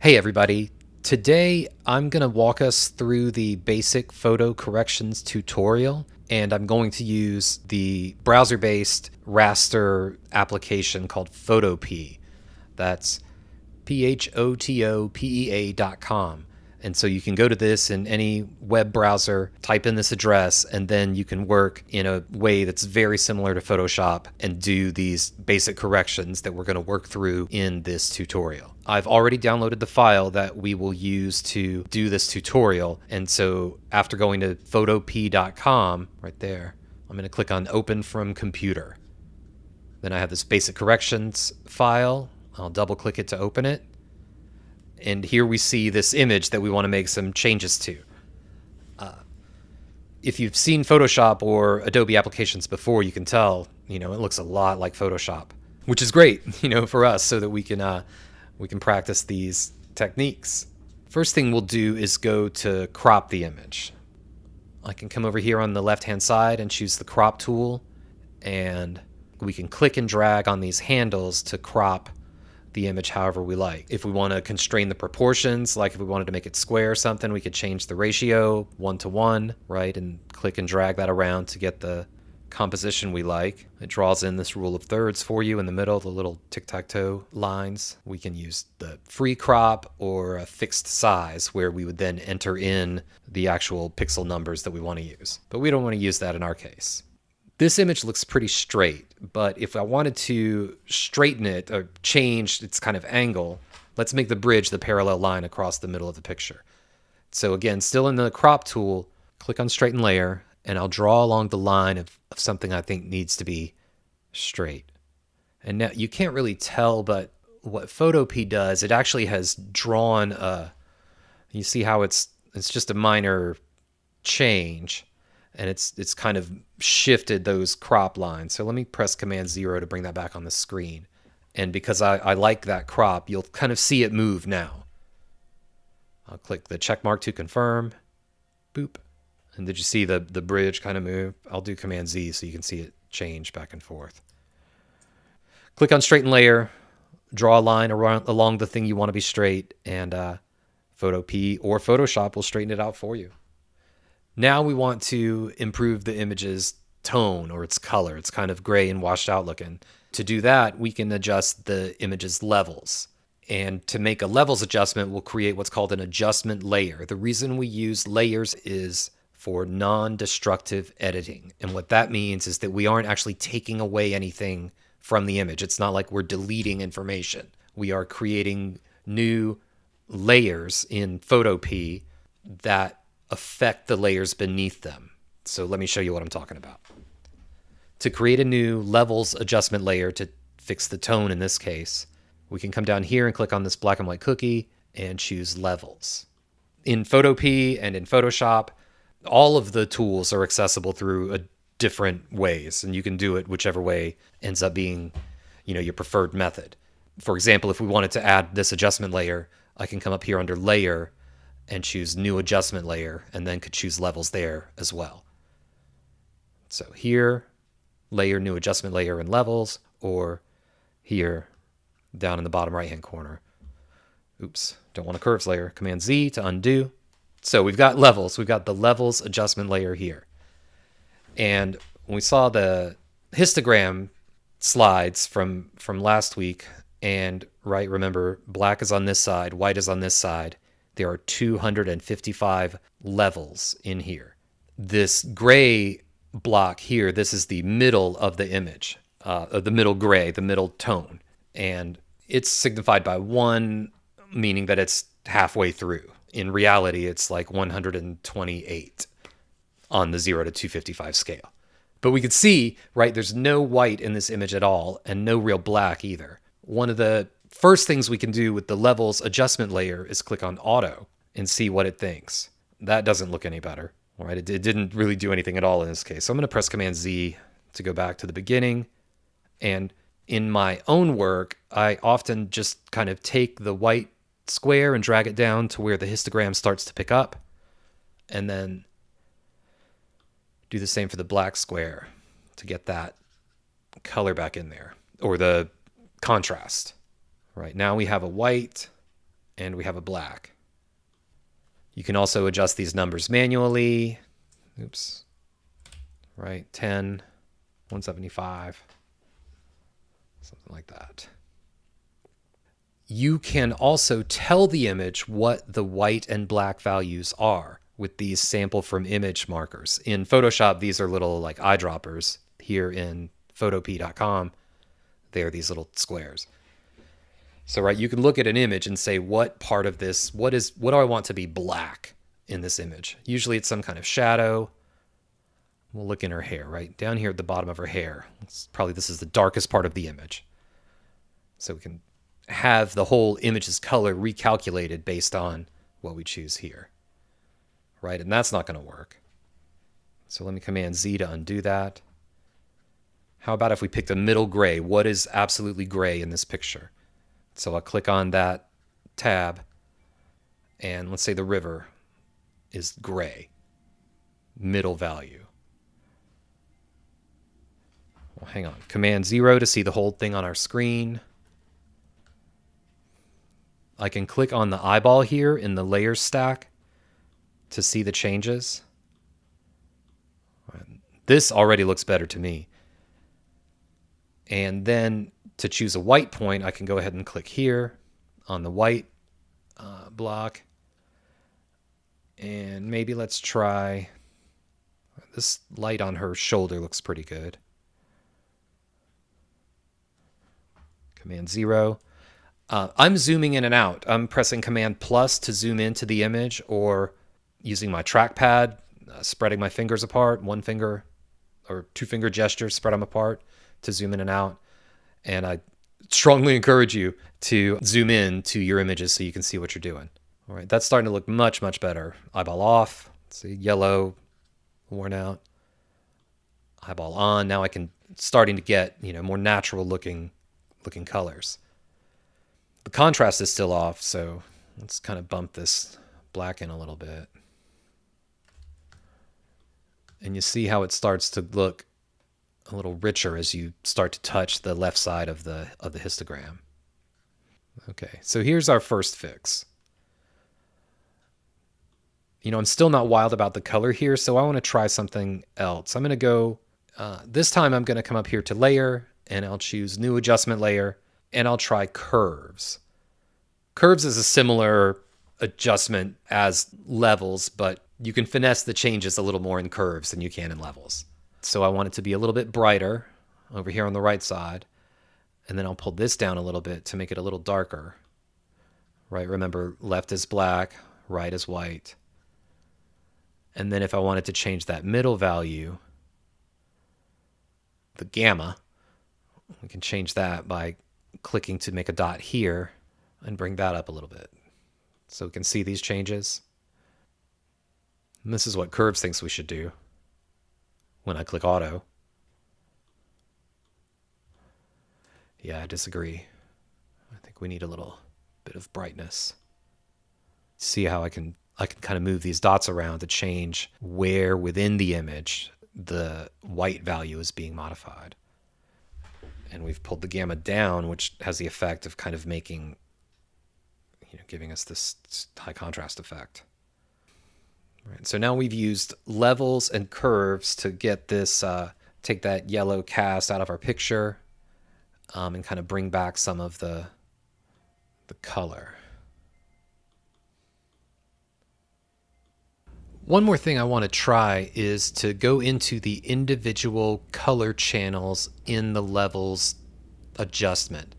Hey everybody, today I'm going to walk us through the basic photo corrections tutorial, and I'm going to use the browser-based raster application called Photopea. That's Photopea.com. And so you can go to this in any web browser, type in this address, and then you can work in a way that's very similar to Photoshop and do these basic corrections that we're going to work through in this tutorial. I've already downloaded the file that we will use to do this tutorial. And so after going to photopea.com, right there, I'm going to click on Open from Computer. Then I have this basic corrections file. I'll double click it to open it. And here we see this image that we want to make some changes to. If you've seen Photoshop or Adobe applications before, you can tell, it looks a lot like Photoshop, which is great, for us so that we can practice these techniques. First thing we'll do is go to crop the image. I can come over here on the left-hand side and choose the crop tool, and we can click and drag on these handles to crop the image however we like. If we want to constrain the proportions, like if we wanted to make it square or something, we could change the ratio 1:1, right? And click and drag that around to get the composition we like. It draws in this rule of thirds for you in the middle, the little tic-tac-toe lines. We can use the free crop or a fixed size where we would then enter in the actual pixel numbers that we want to use. But we don't want to use that in our case. This image looks pretty straight, but if I wanted to straighten it or change its kind of angle, let's make the bridge the parallel line across the middle of the picture. So again, still in the crop tool, click on straighten layer, and I'll draw along the line of something I think needs to be straight. And now you can't really tell, but what Photopea does, it actually has drawn you see how it's just a minor change. And it's kind of shifted those crop lines. So let me press Command 0 to bring that back on the screen. And because I like that crop, you'll kind of see it move now. I'll click the check mark to confirm. Boop. And did you see the bridge kind of move? I'll do Command Z so you can see it change back and forth. Click on straighten layer, draw a line along the thing you want to be straight, and Photopea or Photoshop will straighten it out for you. Now we want to improve the image's tone or its color. It's kind of gray and washed out looking. To do that, we can adjust the image's levels. And to make a levels adjustment, we'll create what's called an adjustment layer. The reason we use layers is for non-destructive editing. And what that means is that we aren't actually taking away anything from the image. It's not like we're deleting information. We are creating new layers in Photopea that affect the layers beneath them. So let me show you what I'm talking about. To create a new levels adjustment layer to fix the tone in this case, we can come down here and click on this black and white cookie and choose levels. In Photopea and in Photoshop, all of the tools are accessible through different ways, and you can do it whichever way ends up being, your preferred method. For example, if we wanted to add this adjustment layer, I can come up here under layer and choose new adjustment layer, and then could choose levels there as well. So here, layer, new adjustment layer, and levels, or here, down in the bottom right-hand corner. Oops, don't want a curves layer. Command Z to undo. So we've got levels. We've got the levels adjustment layer here. And when we saw the histogram slides from last week, and remember, black is on this side, white is on this side. There are 255 levels in here. This gray block here, this is the middle of the image, the middle gray, the middle tone. And it's signified by 1, meaning that it's halfway through. In reality, it's like 128 on the 0 to 255 scale. But we could see, there's no white in this image at all, and no real black either. One of the first things we can do with the levels adjustment layer is click on auto and see what it thinks. That doesn't look any better, right? It didn't really do anything at all in this case. So I'm going to press Command Z to go back to the beginning. And in my own work, I often just kind of take the white square and drag it down to where the histogram starts to pick up. And then do the same for the black square to get that color back in there, or the contrast. Right now we have a white, and we have a black. You can also adjust these numbers manually. Oops. Right, 10, 175, something like that. You can also tell the image what the white and black values are with these sample from image markers. In Photoshop, these are little like eyedroppers. Here in Photopea.com, they're these little squares. So, right, you can look at an image and say, what part of this, what do I want to be black in this image? Usually it's some kind of shadow. We'll look in her hair, right? Down here at the bottom of her hair. This is the darkest part of the image. So we can have the whole image's color recalculated based on what we choose here, right? And that's not going to work. So let me Command Z to undo that. How about if we pick the middle gray? What is absolutely gray in this picture? So I'll click on that tab, and let's say the river is gray, middle value. Well, hang on. Command 0 to see the whole thing on our screen. I can click on the eyeball here in the layers stack to see the changes. This already looks better to me. And then to choose a white point, I can go ahead and click here on the white block. And maybe let's try, this light on her shoulder looks pretty good. Command 0. I'm zooming in and out. I'm pressing Command plus to zoom into the image, or using my trackpad, spreading my fingers apart, one finger or two finger gestures, spread them apart to zoom in and out. And I strongly encourage you to zoom in to your images so you can see what you're doing. All right, that's starting to look much, much better. Eyeball off. See, yellow, worn out. Eyeball on. Now I can starting to get, more natural looking colors. The contrast is still off, so let's kind of bump this black in a little bit. And you see how it starts to look a little richer as you start to touch the left side of the histogram. Okay, so here's our first fix. I'm still not wild about the color here, so I want to try something else. I'm going to go, this time I'm going to come up here to Layer, and I'll choose New Adjustment Layer, and I'll try Curves. Curves is a similar adjustment as levels, but you can finesse the changes a little more in curves than you can in levels. So I want it to be a little bit brighter over here on the right side. And then I'll pull this down a little bit to make it a little darker. Right, remember, left is black, right is white. And then if I wanted to change that middle value, the gamma, we can change that by clicking to make a dot here and bring that up a little bit. So we can see these changes. And this is what Curves thinks we should do when I click Auto. Yeah, I disagree. I think we need a little bit of brightness. See how I can kind of move these dots around to change where within the image the white value is being modified. And we've pulled the gamma down, which has the effect of kind of making, giving us this high contrast effect. Right, so now we've used levels and curves to get this, take that yellow cast out of our picture, and kind of bring back some of the color. One more thing I want to try is to go into the individual color channels in the levels adjustment.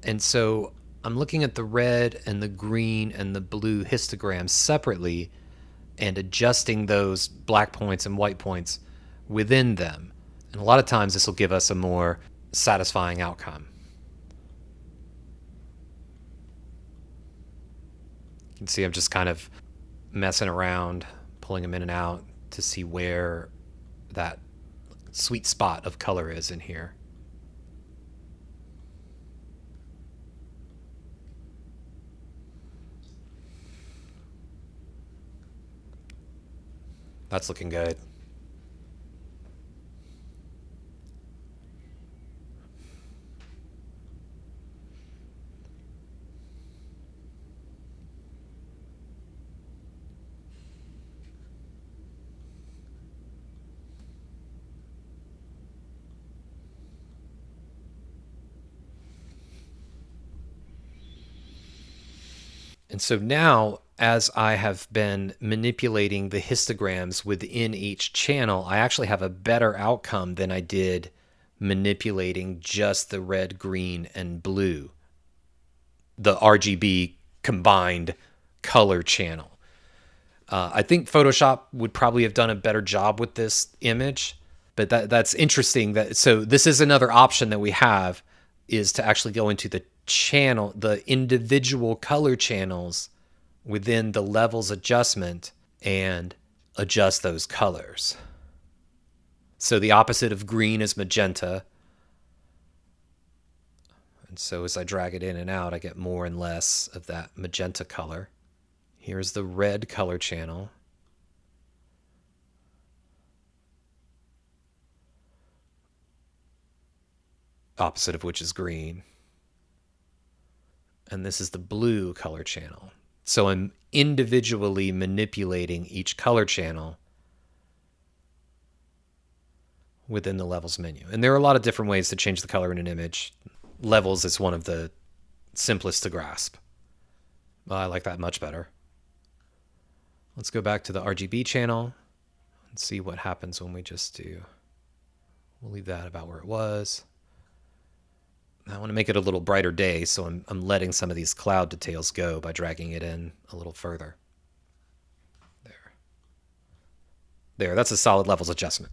And so I'm looking at the red and the green and the blue histograms separately and adjusting those black points and white points within them. And a lot of times this will give us a more satisfying outcome. You can see I'm just kind of messing around, pulling them in and out to see where that sweet spot of color is in here. That's looking good. And so now, as I have been manipulating the histograms within each channel, I actually have a better outcome than I did manipulating just the red, green, and blue, the RGB combined color channel. I think Photoshop would probably have done a better job with this image, but that's interesting. So this is another option that we have, is to actually go into the channel, the individual color channels within the levels adjustment and adjust those colors. So the opposite of green is magenta. And so as I drag it in and out, I get more and less of that magenta color. Here's the red color channel. Opposite of which is green. And this is the blue color channel. So I'm individually manipulating each color channel within the levels menu. And there are a lot of different ways to change the color in an image. Levels is one of the simplest to grasp. I like that much better. Let's go back to the RGB channel and see what happens when we just do. We'll leave that about where it was. I want to make it a little brighter day, so I'm letting some of these cloud details go by dragging it in a little further. There, that's a solid levels adjustment.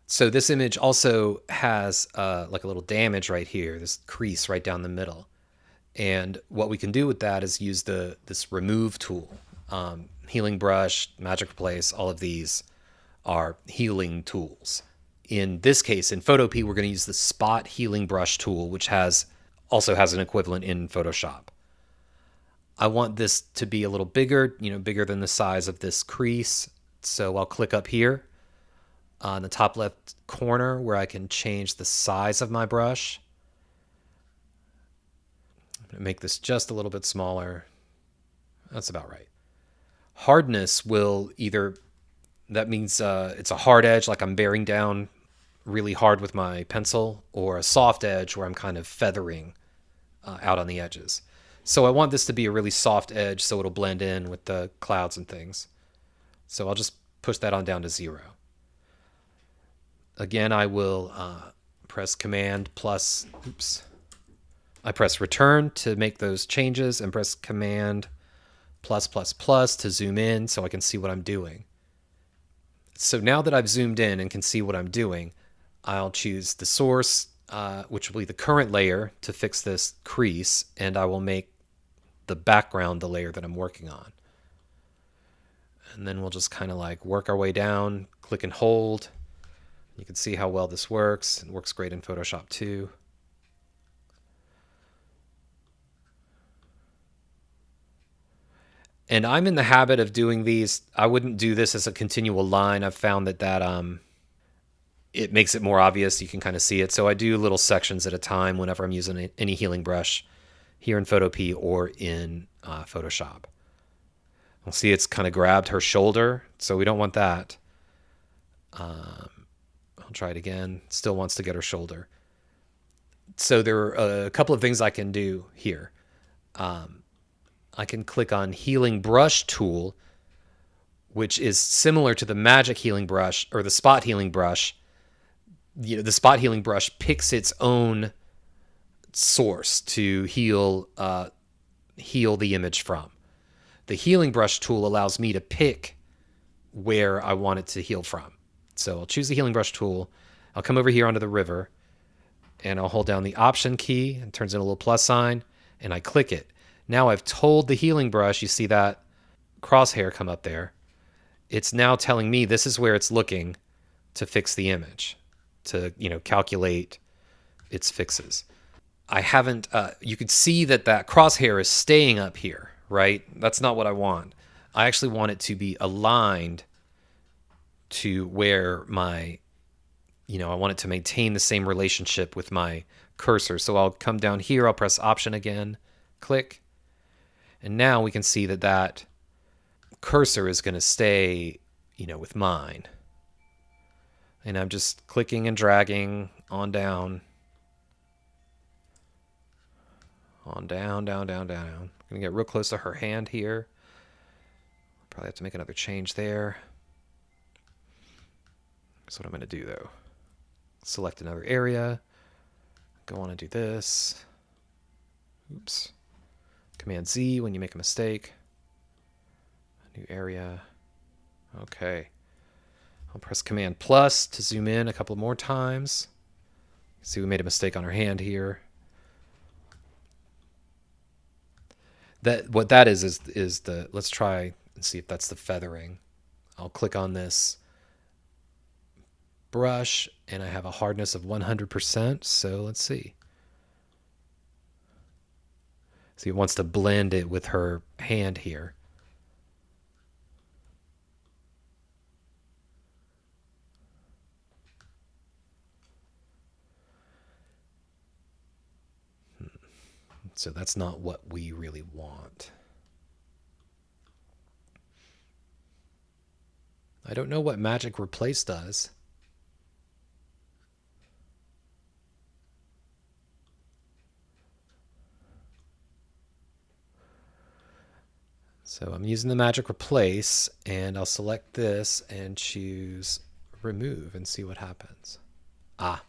So this image also has like a little damage right here, this crease right down the middle. And what we can do with that is use this remove tool. Healing brush, magic replace, all of these are healing tools. In this case, in Photopea, we're going to use the spot healing brush tool, which also has an equivalent in Photoshop. I want this to be a little bigger, bigger than the size of this crease. So I'll click up here on the top left corner where I can change the size of my brush. I'm going to make this just a little bit smaller. That's about right. Hardness will that means it's a hard edge, like I'm bearing down really hard with my pencil, or a soft edge where I'm kind of feathering out on the edges. So I want this to be a really soft edge so it'll blend in with the clouds and things. So I'll just push that on down to 0. Again, I will press Command plus, I press Return to make those changes, and press Command plus to zoom in so I can see what I'm doing. So now that I've zoomed in and can see what I'm doing, I'll choose the source, which will be the current layer, to fix this crease, and I will make the background the layer that I'm working on. And then we'll just kind of like work our way down, click and hold. You can see how well this works. It works great in Photoshop too. And I'm in the habit of doing these. I wouldn't do this as a continual line. I've found that it makes it more obvious. You can kind of see it. So I do little sections at a time whenever I'm using any healing brush here in Photopea or in Photoshop. We'll see it's kind of grabbed her shoulder, so we don't want that. I'll try it again. Still wants to get her shoulder. So there are a couple of things I can do here. I can click on Healing Brush tool, which is similar to the Magic Healing Brush or the Spot Healing Brush. The Spot Healing Brush picks its own source to heal the image from. The Healing Brush tool allows me to pick where I want it to heal from. So I'll choose the Healing Brush tool. I'll come over here onto the river, and I'll hold down the Option key, and it turns in a little plus sign, and I click it. Now I've told the healing brush, you see that crosshair come up there. It's now telling me this is where it's looking to fix the image, to calculate its fixes. I haven't, you could see that crosshair is staying up here, right? That's not what I want. I actually want it to be aligned to where I want it to maintain the same relationship with my cursor. So I'll come down here, I'll press Option again, click. And now we can see that cursor is going to stay, with mine. And I'm just clicking and dragging on down On down, down, down, down. I'm gonna get real close to her hand here. Probably have to make another change there. That's what I'm gonna do though. Select another area. Go on and do this. Oops. Command Z when you make a mistake. New area. Okay. I'll press Command plus to zoom in a couple more times. See, we made a mistake on our hand here. What that is the, let's try and see if that's the feathering. I'll click on this brush and I have a hardness of 100%. So let's see. See, it wants to blend it with her hand here. So that's not what we really want. I don't know what Magic Replace does. So I'm using the Magic Replace, and I'll select this and choose Remove and see what happens. Ah,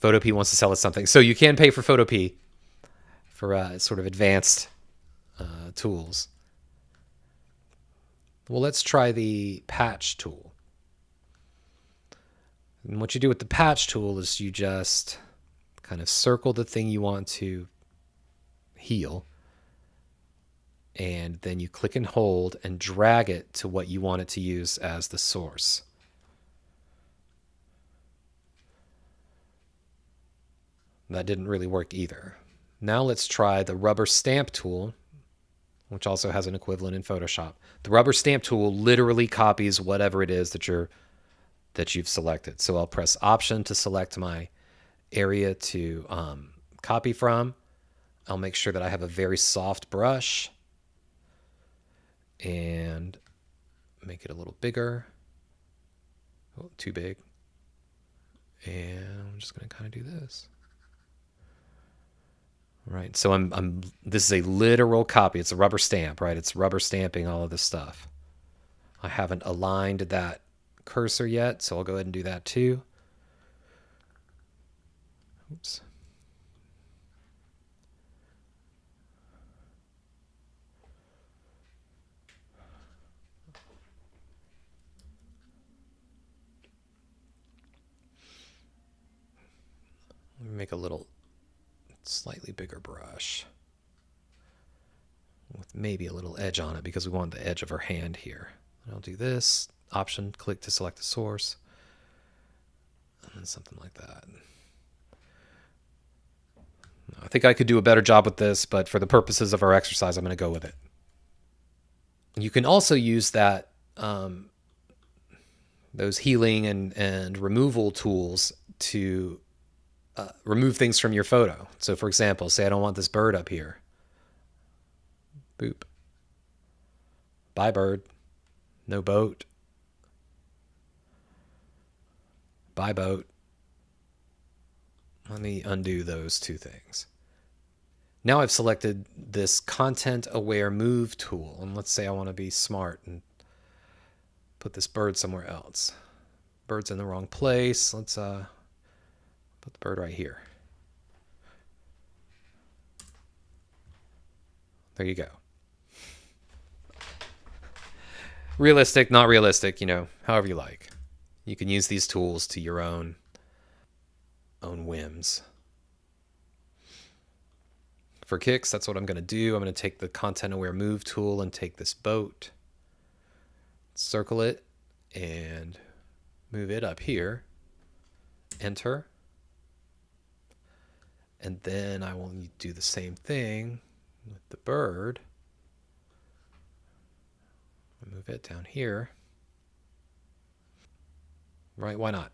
Photopea wants to sell us something. So you can pay for Photopea for sort of advanced tools. Well, let's try the patch tool. And what you do with the patch tool is you just kind of circle the thing you want to heal, and then you click and hold and drag it to what you want it to use as the source. That didn't really work either. Now let's try the rubber stamp tool, which also has an equivalent in Photoshop. The rubber stamp tool literally copies whatever it is that you've selected. So I'll press Option to select my area to copy from. I'll make sure that I have a very soft brush and make it a little bigger. Oh, too big. And I'm just going to kind of do this. Right, so this is a literal copy. It's a rubber stamp, right? It's rubber stamping all of this stuff. I haven't aligned that cursor yet, so I'll go ahead and do that too. Oops. Let me make a little slightly bigger brush with maybe a little edge on it because we want the edge of her hand here. And I'll do this, Option, click to select the source, and something like that. I think I could do a better job with this, but for the purposes of our exercise, I'm going to go with it. You can also use that those healing and removal tools to remove things from your photo. So for example, say I don't want this bird up here. Boop. Bye, bird. No boat. Bye, boat. Let me undo those two things. Now I've selected this content aware move tool, and let's say I want to be smart and put this bird somewhere else. Bird's in the wrong place. Let's put the bird right here. There you go. Realistic, not realistic, you know, however you like. You can use these tools to your own whims. For kicks, that's what I'm going to do. I'm going to take the content aware move tool and take this boat, circle it, and move it up here. Enter. And then I will do the same thing with the bird. Move it down here. Right, why not?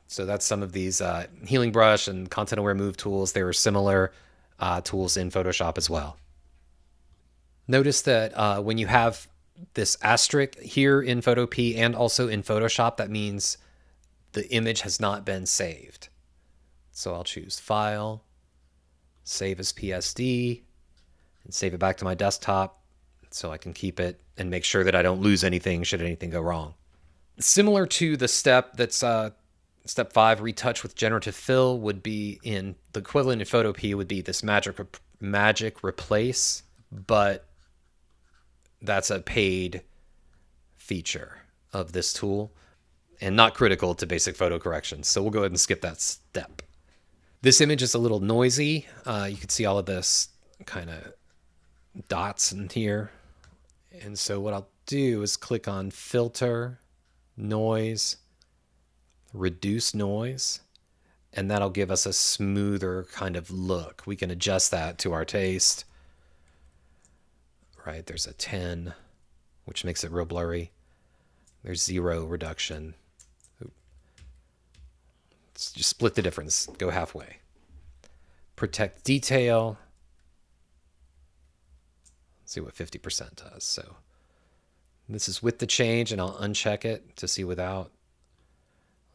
So that's some of these healing brush and content aware move tools. There are similar tools in Photoshop as well. Notice that when you have this asterisk here in Photopea and also in Photoshop, that means the image has not been saved. So I'll choose File, save as PSD, and save it back to my desktop so I can keep it and make sure that I don't lose anything should anything go wrong. Similar to the step that's step 5, retouch with generative fill, would be in the equivalent in Photopea would be this magic replace, but that's a paid feature of this tool and not critical to basic photo corrections. So we'll go ahead and skip that step. This image is a little noisy. You can see all of this kind of dots in here. And so what I'll do is click on filter, noise, reduce noise, and that'll give us a smoother kind of look. We can adjust that to our taste. Right, there's a 10, which makes it real blurry. There's 0 reduction. Let's just split the difference, go halfway. Protect detail. Let's see what 50% does. So this is with the change, and I'll uncheck it to see without.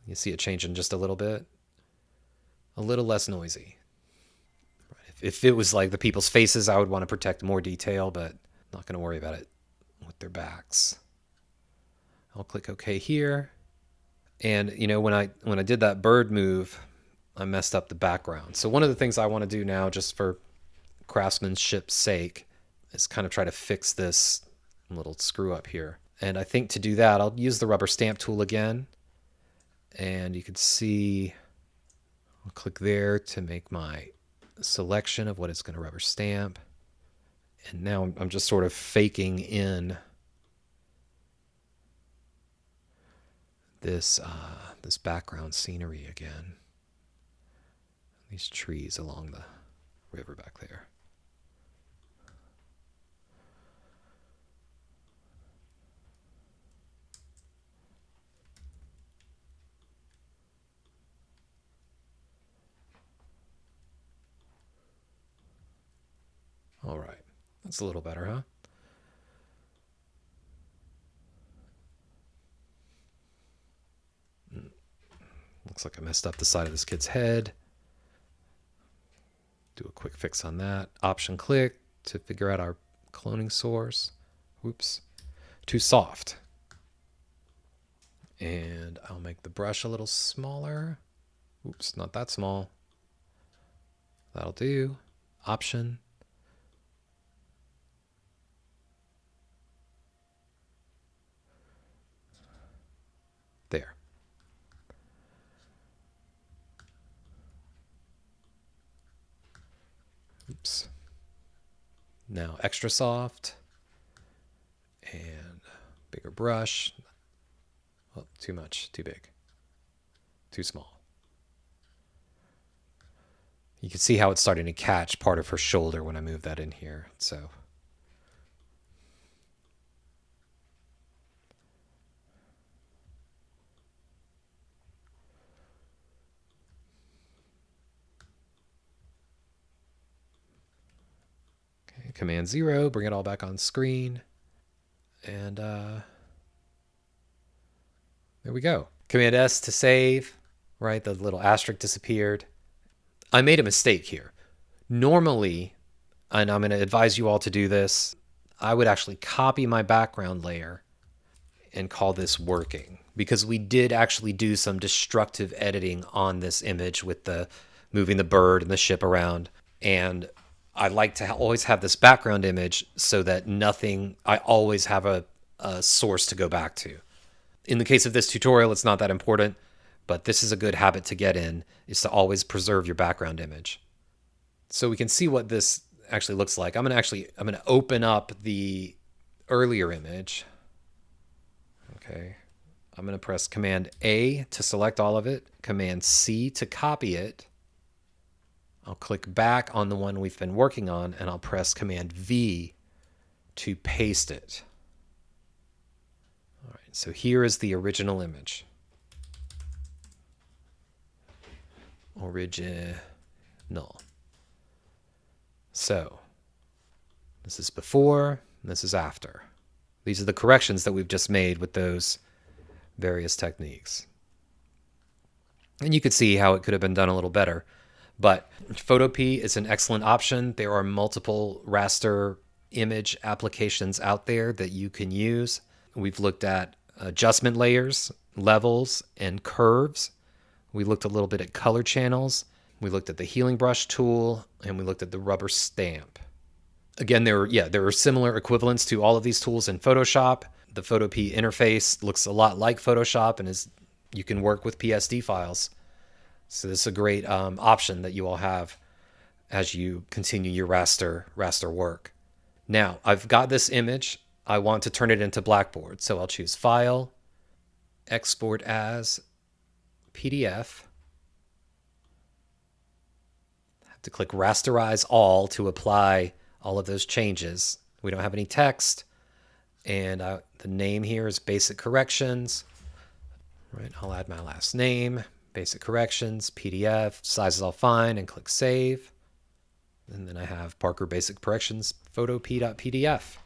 You see it changing just a little bit. A little less noisy. If it was like the people's faces, I would want to protect more detail, but I'm not going to worry about it with their backs. I'll click OK here. And you know, when I did that bird move, I messed up the background. So one of the things I want to do now, just for craftsmanship's sake, is kind of try to fix this little screw up here. And I think to do that, I'll use the rubber stamp tool again. And you can see, I'll click there to make my selection of what it's going to rubber stamp. And now I'm just sort of faking in this this background scenery again. These trees along the river back there. All right, that's a little better, huh? Looks like I messed up the side of this kid's head. Do a quick fix on that. Option click to figure out our cloning source. Oops, too soft. And I'll make the brush a little smaller. Oops, not that small. That'll do. Option. There. Oops. Now extra soft and bigger brush. Oh, too much, too big, too small. You can see how it's starting to catch part of her shoulder when I move that in here. So Command 0, bring it all back on screen. And there we go. Command S to save, right? The little asterisk disappeared. I made a mistake here. Normally, and I'm going to advise you all to do this, I would actually copy my background layer and call this working, because we did actually do some destructive editing on this image with the moving the bird and the ship around. And I like to always have this background image so that I always have a source to go back to. In the case of this tutorial, it's not that important, but this is a good habit to get in, is to always preserve your background image. So we can see what this actually looks like. I'm going to open up the earlier image. Okay. I'm going to press Command A to select all of it, Command C to copy it. I'll click back on the one we've been working on, and I'll press Command V to paste it. All right, so here is the original image. Original. So this is before, this is after. These are the corrections that we've just made with those various techniques. And you could see how it could have been done a little better. But Photopea is an excellent option. There are multiple raster image applications out there that you can use. We've looked at adjustment layers, levels, and curves. We looked a little bit at color channels. We looked at the healing brush tool, and we looked at the rubber stamp. Again, there are similar equivalents to all of these tools in Photoshop. The Photopea interface looks a lot like Photoshop, and you can work with PSD files. So this is a great option that you all have as you continue your raster work. Now, I've got this image. I want to turn it into Blackboard. So I'll choose File, Export as PDF. I have to click Rasterize All to apply all of those changes. We don't have any text. And the name here is Basic Corrections. Right, I'll add my last name, Basic Corrections, PDF, size is all fine, and click Save. And then I have Parker Basic Corrections, Photopea.pdf.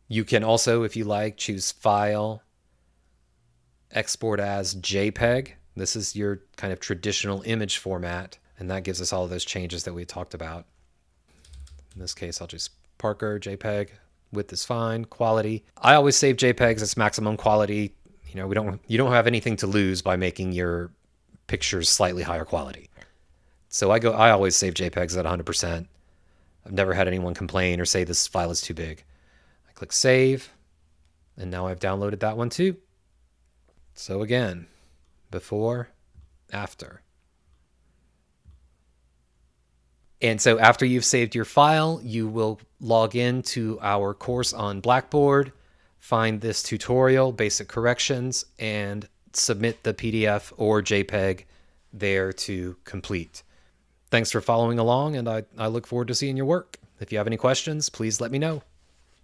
You can also, if you like, choose File, Export as JPEG. This is your kind of traditional image format, and that gives us all of those changes that we talked about. In this case, I'll just Parker JPEG. Width is fine. Quality. I always save JPEGs as maximum quality. You don't have anything to lose by making your pictures slightly higher quality. So I always save JPEGs at 100%. I've never had anyone complain or say this file is too big. I click Save, and now I've downloaded that one too. So again, before, after. And so after you've saved your file, you will log in to our course on Blackboard, find this tutorial, Basic Corrections, and submit the PDF or JPEG there to complete. Thanks for following along, and I look forward to seeing your work. If you have any questions, please let me know.